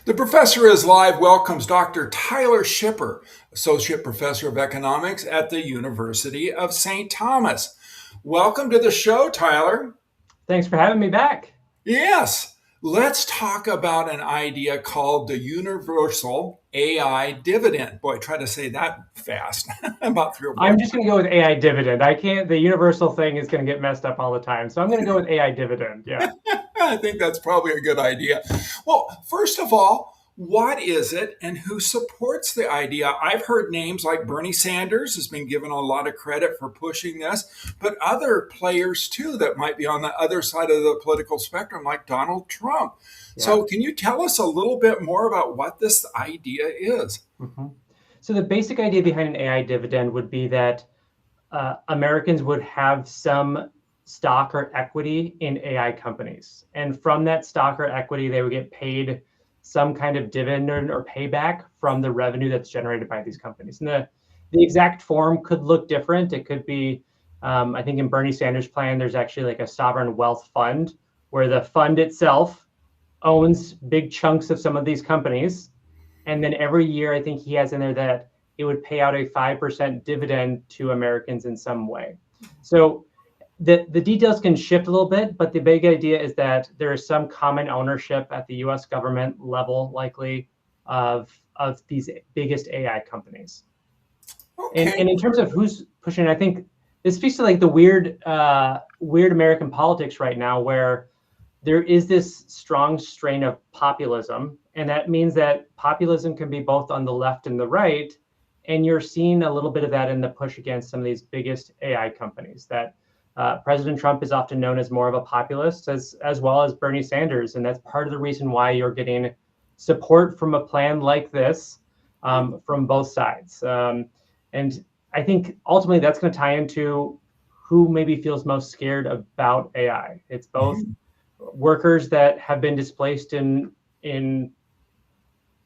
The Professor is Live welcomes Dr. Tyler Schipper, Associate Professor of Economics at the University of St. Thomas. Welcome to the show, Tyler. Thanks for having me back. Yes, let's talk about an idea called the universal AI dividend. Boy, try to say that fast, about three or four I'm just going to go with AI dividend. I can't, the universal thing is going to get messed up all the time. So I'm going to go with AI dividend. Yeah. I think that's probably a good idea. Well, first of all, what is it and who supports the idea? I've heard names like Bernie Sanders has been given a lot of credit for pushing this, but other players too that might be on the other side of the political spectrum, like Donald Trump. Yeah. So, can you tell us a little bit more about what this idea is? hmm So the basic idea behind an AI dividend would be that Americans would have some stock or equity in AI companies. And from that stock or equity, they would get paid some kind of dividend or payback from the revenue that's generated by these companies. And the exact form could look different. It could be, I think in Bernie Sanders' plan, there's actually like a sovereign wealth fund where the fund itself owns big chunks of some of these companies. And then every year, I think he has in there that it would pay out a 5% dividend to Americans in some way. So the details can shift a little bit, but the big idea is that there is some common ownership at the US government level, likely, of these biggest AI companies. And, Okay. and in terms of who's pushing, I think this speaks to like the weird American politics right now, where there is this strong strain of populism. And that means that populism can be both on the left and the right. And you're seeing a little bit of that in the push against some of these biggest AI companies. That President Trump is often known as more of a populist, as well as Bernie Sanders. And that's part of the reason why you're getting support from a plan like this from both sides. And I think ultimately that's going to tie into who maybe feels most scared about AI. It's both Mhm. workers that have been displaced in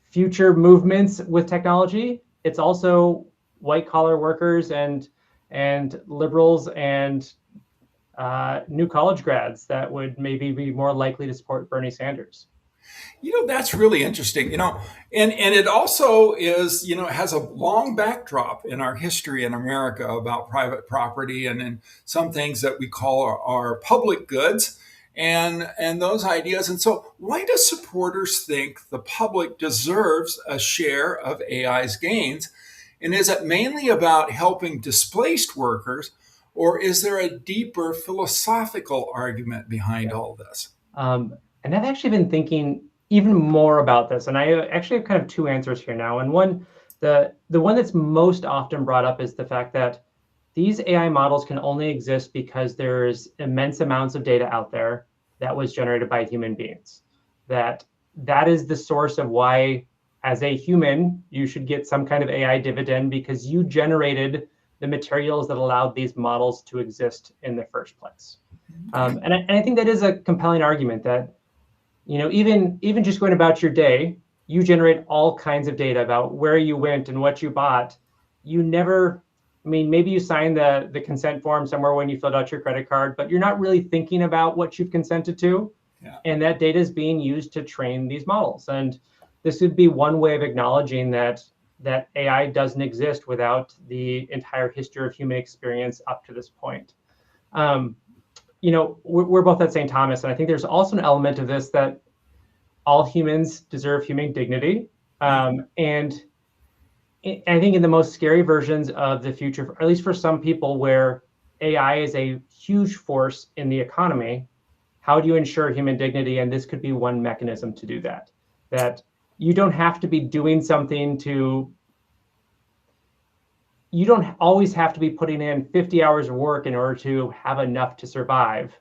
future movements with technology. It's also white collar workers and liberals and new college grads that would maybe be more likely to support Bernie Sanders. That's really interesting. And it also is, has a long backdrop in our history in America about private property and some things that we call our public goods and those ideas. And so, why do supporters think the public deserves a share of AI's gains? And is it mainly about helping displaced workers, or is there a deeper philosophical argument behind Yeah. all this? And I've actually been thinking even more about this, and I actually have kind of two answers here now. And one, the one that's most often brought up is the fact that these AI models can only exist because there's immense amounts of data out there that was generated by human beings. That is the source of why, as a human, you should get some kind of AI dividend because you generated the materials that allowed these models to exist in the first place. Okay. And I think that is a compelling argument that, even just going about your day, you generate all kinds of data about where you went and what you bought. You never, I mean, maybe you signed the consent form somewhere when you filled out your credit card, but you're not really thinking about what you've consented to. Yeah. And that data is being used to train these models. And this would be one way of acknowledging that AI doesn't exist without the entire history of human experience up to this point. Um, we're both at St. Thomas, and I think there's also an element of this that all humans deserve human dignity. And I think in the most scary versions of the future, or at least for some people, where AI is a huge force in the economy, how do you ensure human dignity? And this could be one mechanism to do that. That you don't have to be doing something to, you don't always have to be putting in 50 hours of work in order to have enough to survive.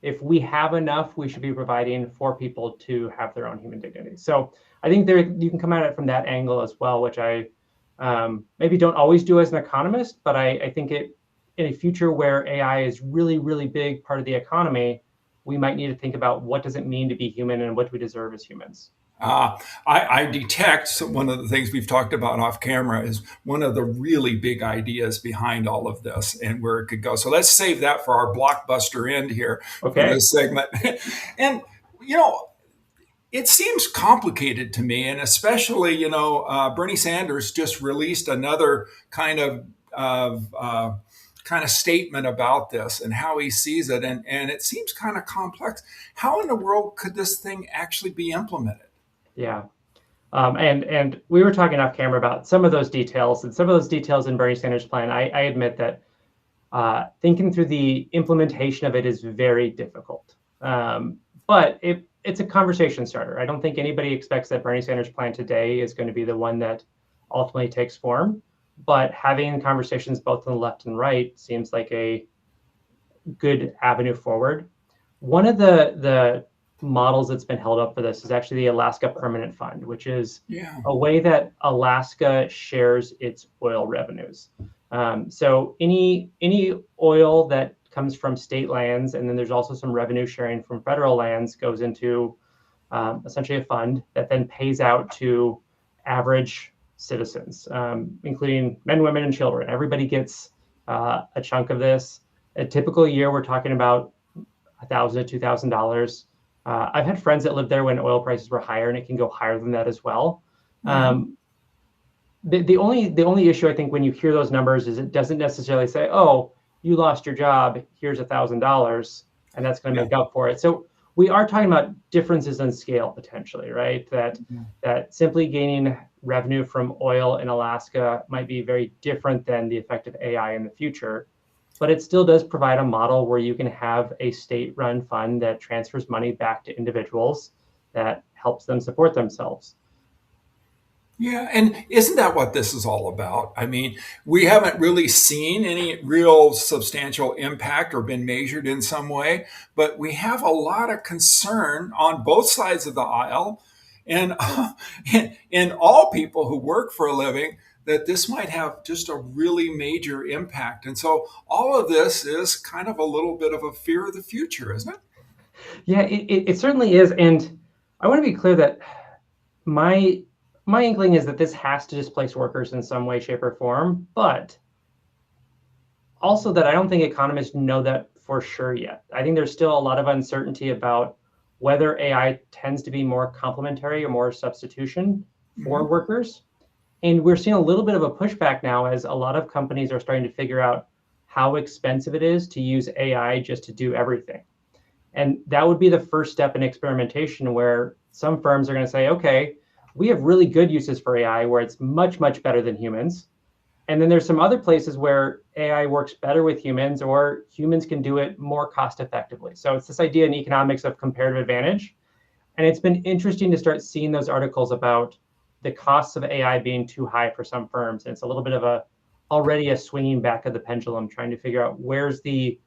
If we have enough, we should be providing for people to have their own human dignity. So I think there you can come at it from that angle as well, which I maybe don't always do as an economist, but I think it in a future where AI is really, really big part of the economy, we might need to think about what does it mean to be human and what do we deserve as humans. I detect one of the things we've talked about off camera is one of the really big ideas behind all of this and where it could go. So let's save that for our blockbuster end here for Okay. this segment. And, you know, it seems complicated to me, and especially, Bernie Sanders just released another kind of statement about this and how he sees it, and it seems kind of complex. How in the world could this thing actually be implemented? Yeah. And we were talking off camera about some of those details, and some of those details in Bernie Sanders' plan. I admit that thinking through the implementation of it is very difficult. But it's a conversation starter. I don't think anybody expects that Bernie Sanders' plan today is going to be the one that ultimately takes form. But having conversations both on the left and right seems like a good avenue forward. One of the models that's been held up for this is actually the Alaska Permanent Fund, which is Yeah. a way that Alaska shares its oil revenues. So any oil that comes from state lands, and then there's also some revenue sharing from federal lands, goes into essentially a fund that then pays out to average citizens, including men, women, and children. Everybody gets a chunk of this. A typical year, we're talking about $1,000 to $2,000. I've had friends that lived there when oil prices were higher, and it can go higher than that as well. Mhm. The only issue I think when you hear those numbers is it doesn't necessarily say, "Oh, you lost your job. Here's $1,000, and that's going to Yeah. make up for it." So we are talking about differences in scale potentially, right? That simply gaining revenue from oil in Alaska might be very different than the effect of AI in the future, but it still does provide a model where you can have a state-run fund that transfers money back to individuals that helps them support themselves. Yeah, and isn't that what this is all about? I mean, we haven't really seen any real substantial impact or been measured in some way, but we have a lot of concern on both sides of the aisle and and all people who work for a living that this might have just a really major impact. And so all of this is kind of a little bit of a fear of the future, isn't it? Yeah, it certainly is. And I want to be clear that my my inkling is that this has to displace workers in some way, shape, or form, but also that I don't think economists know that for sure yet. I think there's still a lot of uncertainty about whether AI tends to be more complementary or more substitution for Mhm. workers. And we're seeing a little bit of a pushback now as a lot of companies are starting to figure out how expensive it is to use AI just to do everything. And that would be the first step in experimentation where some firms are going to say, okay, we have really good uses for AI where it's much, much better than humans. And then there's some other places where AI works better with humans or humans can do it more cost effectively. So it's this idea in economics of comparative advantage. And it's been interesting to start seeing those articles about the costs of AI being too high for some firms. And it's a little bit of already a swinging back of the pendulum, trying to figure out where's the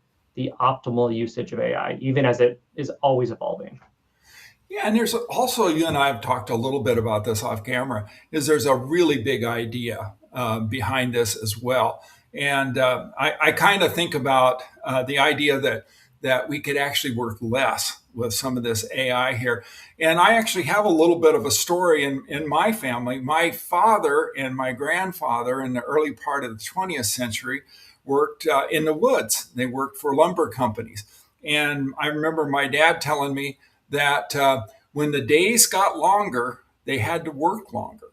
optimal usage of AI, even as it is always evolving. Yeah, and there's also, you and I have talked a little bit about this off camera, is there's a really big idea behind this as well. And I kind of think about the idea that we could actually work less with some of this AI here. And I actually have a little bit of a story in my family. My father and my grandfather in the early part of the 20th century worked in the woods. They worked for lumber companies. And I remember my dad telling me that when the days got longer, they had to work longer.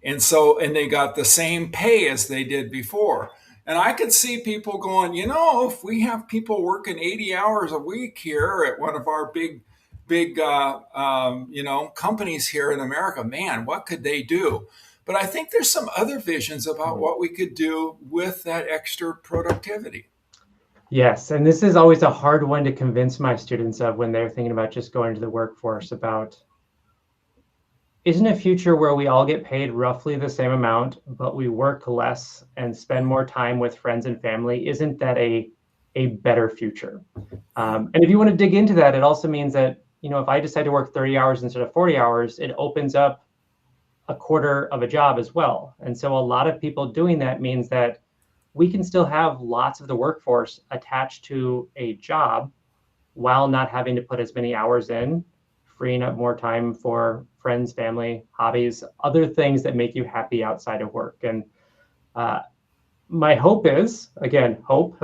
And they got the same pay as they did before. And I could see people going, if we have people working 80 hours a week here at one of our big, companies here in America, man, what could they do? But I think there's some other visions about what we could do with that extra productivity. Yes, and this is always a hard one to convince my students of when they're thinking about just going to the workforce about isn't a future where we all get paid roughly the same amount, but we work less and spend more time with friends and family. Isn't that a better future? Yeah. And if you want to dig into that, it also means that, if I decide to work 30 hours instead of 40 hours, it opens up a quarter of a job as well. And so a lot of people doing that means that we can still have lots of the workforce attached to a job while not having to put as many hours in, freeing up more time for friends, family, hobbies, other things that make you happy outside of work. And uh, my hope is, again, hope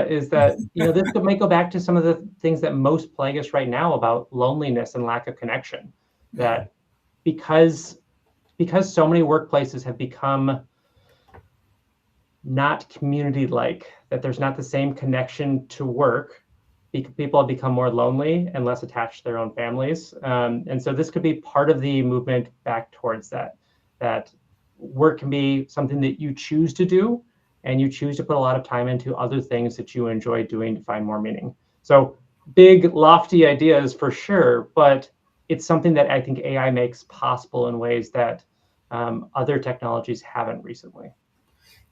is that this might go back to some of the things that most plague us right now about loneliness and lack of connection. Yeah. that because so many workplaces have become not community like, that there's not the same connection to work, people have become more lonely and less attached to their own families. And so this could be part of the movement back towards that, that work can be something that you choose to do, and you choose to put a lot of time into other things that you enjoy doing to find more meaning. So big, lofty ideas for sure, but it's something that I think AI makes possible in ways that other technologies haven't recently.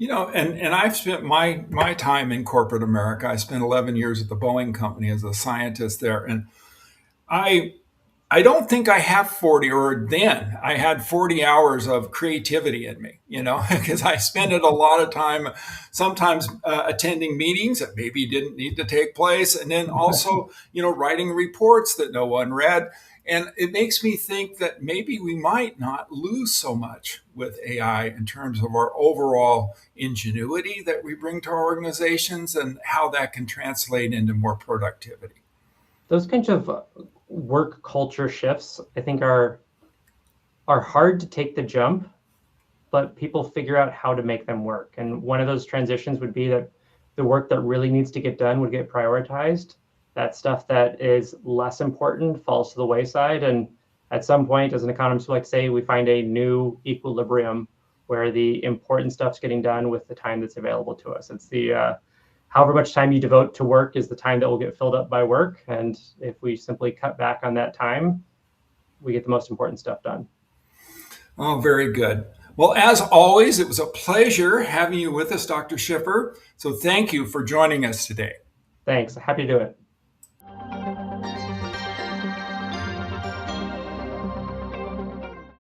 And I've spent my time in corporate America. I spent 11 years at the Boeing company as a scientist there, and I I don't think I have 40, or then I had 40 hours of creativity in me, because I spent it a lot of time sometimes attending meetings that maybe didn't need to take place. And then also, writing reports that no one read. And it makes me think that maybe we might not lose so much with AI in terms of our overall ingenuity that we bring to our organizations and how that can translate into more productivity. Those kinds of work culture shifts, I think, are hard to take the jump, but people figure out how to make them work. And one of those transitions would be that the work that really needs to get done would get prioritized. That stuff that is less important falls to the wayside. And at some point, as an economist would like to say, we find a new equilibrium where the important stuff's getting done with the time that's available to us. It's the however much time you devote to work is the time that will get filled up by work. And if we simply cut back on that time, we get the most important stuff done. Oh, very good. Well, as always, it was a pleasure having you with us, Dr. Schipper. So thank you for joining us today. Thanks. Happy to do it.